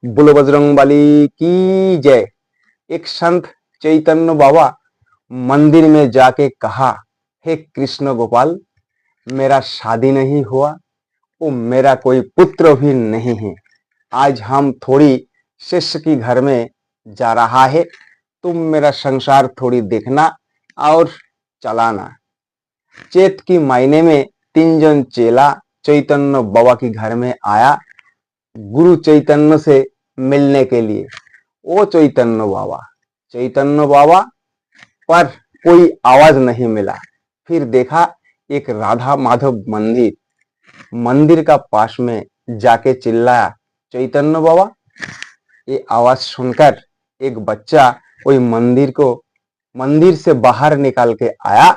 बोलो बजरंगबली की जय। एक संत चैतन्य बाबा मंदिर में जाके कहा, हे कृष्ण गोपाल, मेरा शादी नहीं हुआ, वो मेरा कोई पुत्र भी नहीं है। आज हम थोड़ी शिष्य की घर में जा रहा है, तुम मेरा संसार थोड़ी देखना और चलाना। चैत की महीने में 3 जन चेला चैतन्य बाबा की घर में आया गुरु चैतन्य से मिलने के लिए। वो चैतन्य बाबा पर कोई आवाज नहीं मिला। फिर देखा एक राधा माधव मंदिर का पास में जाके चिल्लाया, चैतन्य बाबा। ये आवाज सुनकर एक बच्चा वही मंदिर से बाहर निकाल के आया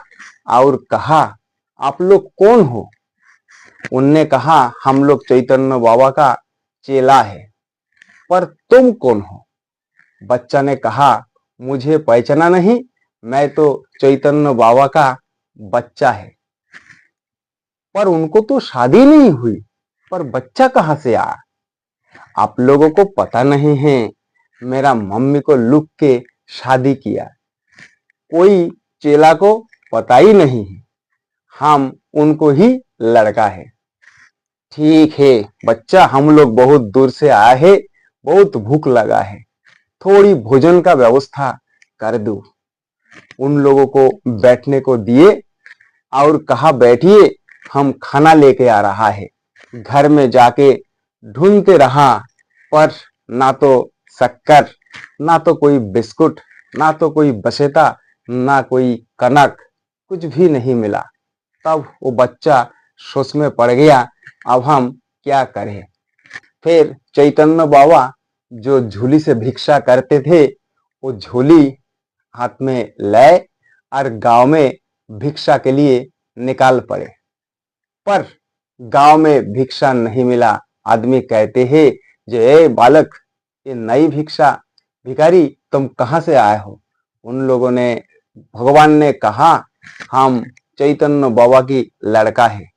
और कहा, आप लोग कौन हो? उनने कहा, हम लोग चैतन्य बाबा का चेला है। पर तुम कौन हो? बच्चा ने कहा, मुझे पहचाना नहीं, मैं तो चैतन्य बाबा का बच्चा है। पर उनको तो शादी नहीं हुई, पर बच्चा कहां से आया? आप लोगों को पता नहीं है, मेरा मम्मी को लुक के शादी किया। कोई चेला को पता ही नहीं है, हम उनको ही लड़का है। ठीक है बच्चा, हम लोग बहुत दूर से आए हैं, बहुत भूख लगा है, थोड़ी भोजन का व्यवस्था कर दो। उन लोगों को बैठने को दिए और कहा, बैठिए, हम खाना लेके आ रहा है। घर में जाके ढूंढते रहा, पर ना तो शक्कर, ना तो कोई बिस्कुट, ना तो कोई बसेता, ना कोई कनक, कुछ भी नहीं मिला। तब वो बच्चा सोच में पड़ गया, अब हम क्या करें। फिर चैतन्य बाबा जो झोली से भिक्षा करते थे, वो झोली हाथ में ले और गांव में भिक्षा के लिए निकाल पड़े। पर गांव में भिक्षा नहीं मिला। आदमी कहते हैं, जे बालक, ये नई भिखारी तुम कहां से आए हो? उन लोगों ने, भगवान ने कहा, हम चैतन्य बाबा की लड़का है।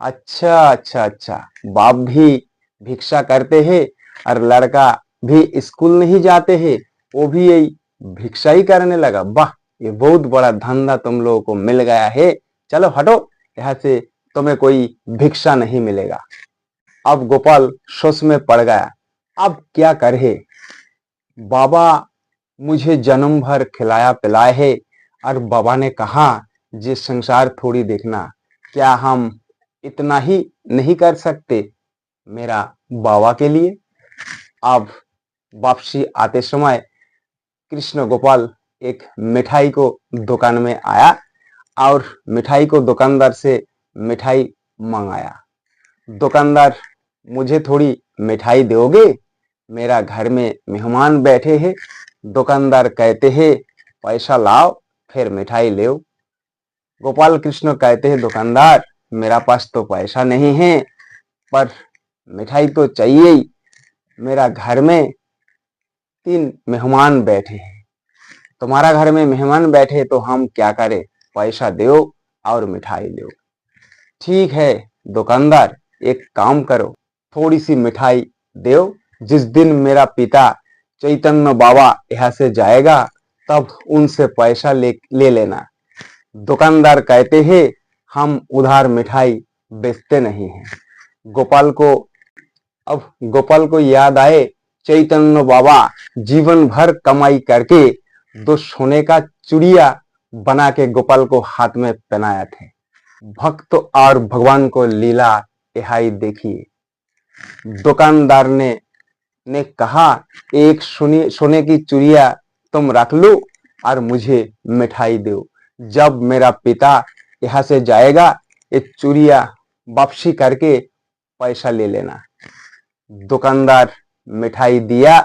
अच्छा अच्छा अच्छा, बाप भी भिक्षा करते हैं और लड़का भी स्कूल नहीं जाते हैं, वो भी यही भिक्षा ही करने लगा। वाह, ये बहुत बड़ा धंधा तुम लोगों को मिल गया है। चलो हटो यहाँ से, तुम्हें कोई भिक्षा नहीं मिलेगा। अब गोपाल सोच में पड़ गया, अब क्या करे। बाबा मुझे जन्म भर खिलाया पिलाए है, और बाबा ने कहा, जे संसार थोड़ी देखना, क्या हम इतना ही नहीं कर सकते मेरा बाबा के लिए? अब वापसी आते समय कृष्ण गोपाल एक मिठाई को दुकान में आया और मिठाई को दुकानदार से मिठाई मंगाया। दुकानदार, मुझे थोड़ी मिठाई दोगे? मेरा घर में मेहमान बैठे हैं। दुकानदार कहते हैं, पैसा लाओ फिर मिठाई ले। गोपाल कृष्ण कहते हैं, दुकानदार, मेरा पास तो पैसा नहीं है, पर मिठाई तो चाहिए ही। मेरा घर में 3 मेहमान बैठे हैं, तुम्हारा घर में मेहमान बैठे तो हम क्या करें? पैसा दो और मिठाई लो। ठीक है दुकानदार, एक काम करो, थोड़ी सी मिठाई दो। जिस दिन मेरा पिता चैतन्य बाबा यहाँ से जाएगा, तब उनसे पैसा ले लेना। दुकानदार कहते हैं, हम उधार मिठाई बेचते नहीं हैं। गोपाल को याद आए, चैतन्य बाबा जीवन भर कमाई करके 2 सोने का चूड़िया बना के गोपाल को हाथ में पहनाया थे। भक्त और भगवान को लीला यहाँ देखिए। दुकानदार ने कहा, एक सोने की चूड़िया तुम रख लो और मुझे मिठाई दो। जब मेरा पिता यहाँ से जाएगा, ये चूड़िया वापसी करके पैसा ले लेना। दुकानदार मिठाई दिया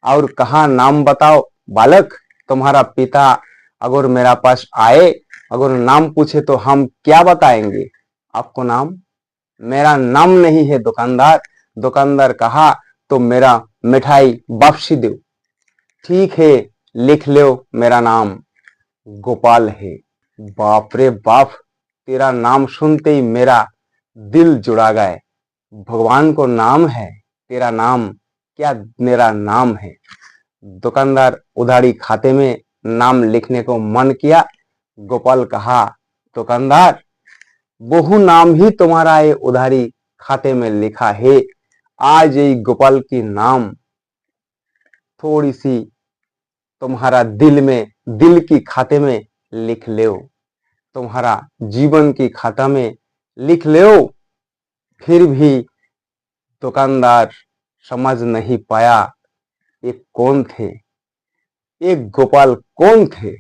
और कहा, नाम बताओ बालक, तुम्हारा पिता अगर मेरा पास आए, अगर नाम पूछे तो हम क्या बताएंगे आपको? नाम? मेरा नाम नहीं है दुकानदार। दुकानदार कहा, तो मेरा मिठाई वापसी दो। ठीक है, लिख लो, मेरा नाम गोपाल है। बाप रे बाप, तेरा नाम सुनते ही मेरा दिल जुड़ा गया। भगवान को नाम है, तेरा नाम क्या मेरा नाम है। दुकानदार उधारी खाते में नाम लिखने को मन किया। गोपाल कहा, दुकानदार, बहु नाम ही तुम्हारा ये उधारी खाते में लिखा है। आज ये गोपाल की नाम थोड़ी सी तुम्हारा दिल की खाते में लिख लो, तुम्हारा जीवन की खाता में लिख लो। फिर भी दुकानदार समझ नहीं पाया ये कौन थे, एक गोपाल कौन थे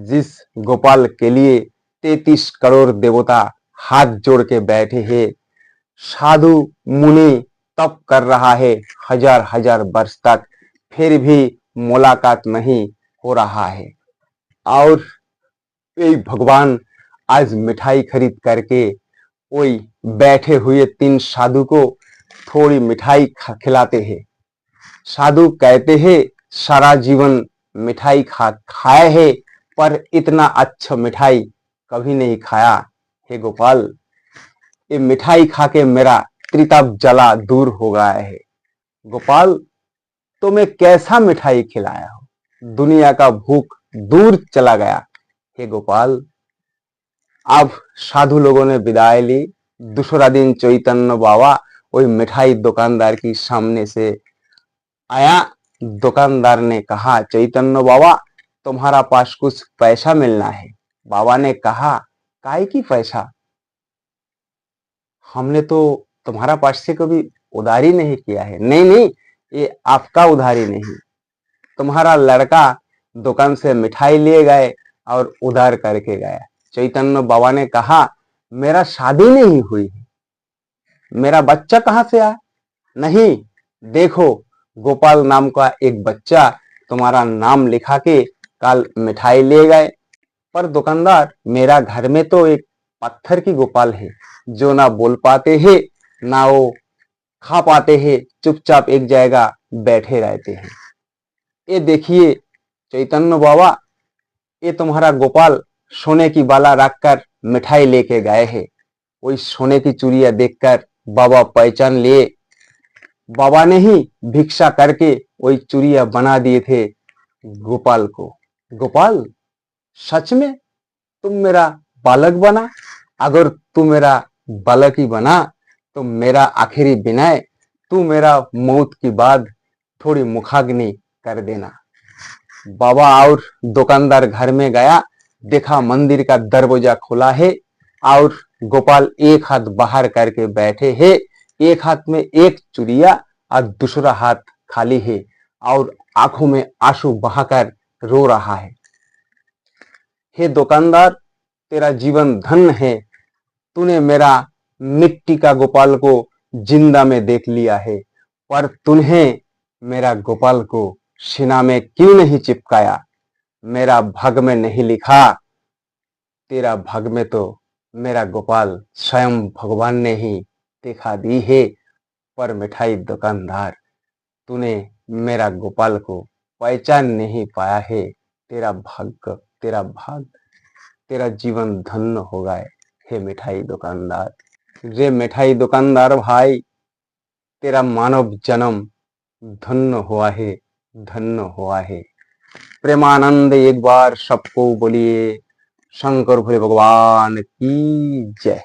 जिस गोपाल के लिए 33 करोड़ देवता हाथ जोड़ के बैठे हैं। साधु मुनि तप कर रहा है हजार हजार वर्ष तक, फिर भी मुलाकात नहीं हो रहा है। और एक भगवान आज मिठाई खरीद करके वही बैठे हुए 3 साधु को थोड़ी मिठाई खिलाते हैं। साधु कहते हैं सारा जीवन मिठाई खाए है, पर इतना अच्छा मिठाई कभी नहीं खाया। हे गोपाल, ये मिठाई खा के मेरा त्रिताप जला दूर हो गया है। गोपाल, तुम्हें कैसा मिठाई खिलाया हो, दुनिया का भूख दूर चला गया। हे गोपाल, अब साधु लोगों ने विदाई ली। दूसरा दिन चैतन्य बाबा वही मिठाई दुकानदार की सामने से आया। दुकानदार ने कहा, चैतन्य बाबा, तुम्हारा पास कुछ पैसा मिलना है। बाबा ने कहा, काहे की पैसा, हमने तो तुम्हारा पास से कभी उधारी नहीं किया है। नहीं नहीं, ये आपका उधारी नहीं, तुम्हारा लड़का दुकान से मिठाई लिए गए और उधार करके गया। चैतन्य बाबा ने कहा, मेरा शादी नहीं हुई है, मेरा बच्चा कहां से आया। नहीं, देखो, गोपाल नाम का एक बच्चा तुम्हारा नाम लिखा के कल मिठाई ले गए। पर दुकानदार, मेरा घर में तो एक पत्थर की गोपाल है जो ना बोल पाते हैं ना वो खा पाते हैं, चुपचाप एक जगह बैठे रहते हैं। ये देखिए चैतन्य बाबा, ये तुम्हारा गोपाल सोने की बाला रखकर मिठाई लेके गए हैं। वही सोने की चूड़िया देखकर बाबा पहचान लिए। बाबा ने ही भिक्षा करके वही चूड़िया बना दिए थे गोपाल को। गोपाल, सच में तुम मेरा बालक बना। अगर तू मेरा बालक ही बना तो मेरा आखिरी विनय, तू मेरा मौत के बाद थोड़ी मुखाग्नि कर देना। बाबा और दुकानदार घर में गया, देखा मंदिर का दरवाजा खुला है और गोपाल एक हाथ बाहर करके बैठे हैं, एक हाथ में एक चूड़िया और दूसरा हाथ खाली है और आंखों में आंसू बहाकर रो रहा है। हे दुकानदार, तेरा जीवन धन्य है, तूने मेरा मिट्टी का गोपाल को जिंदा में देख लिया है, पर तूने मेरा गोपाल को सीना में क्यों नहीं चिपकाया। मेरा भाग में नहीं लिखा, तेरा भाग में तो मेरा गोपाल स्वयं भगवान ने ही दिखा दी है। पर मिठाई दुकानदार, तूने मेरा गोपाल को पहचान नहीं पाया है। तेरा जीवन धन्य हो गए। हे मिठाई दुकानदार, रे मिठाई दुकानदार भाई, तेरा मानव जन्म धन्य हुआ है, धन्य हुआ है। प्रेमानंद एक बार सबको बोलिए, शंकर भोले भगवान की जय।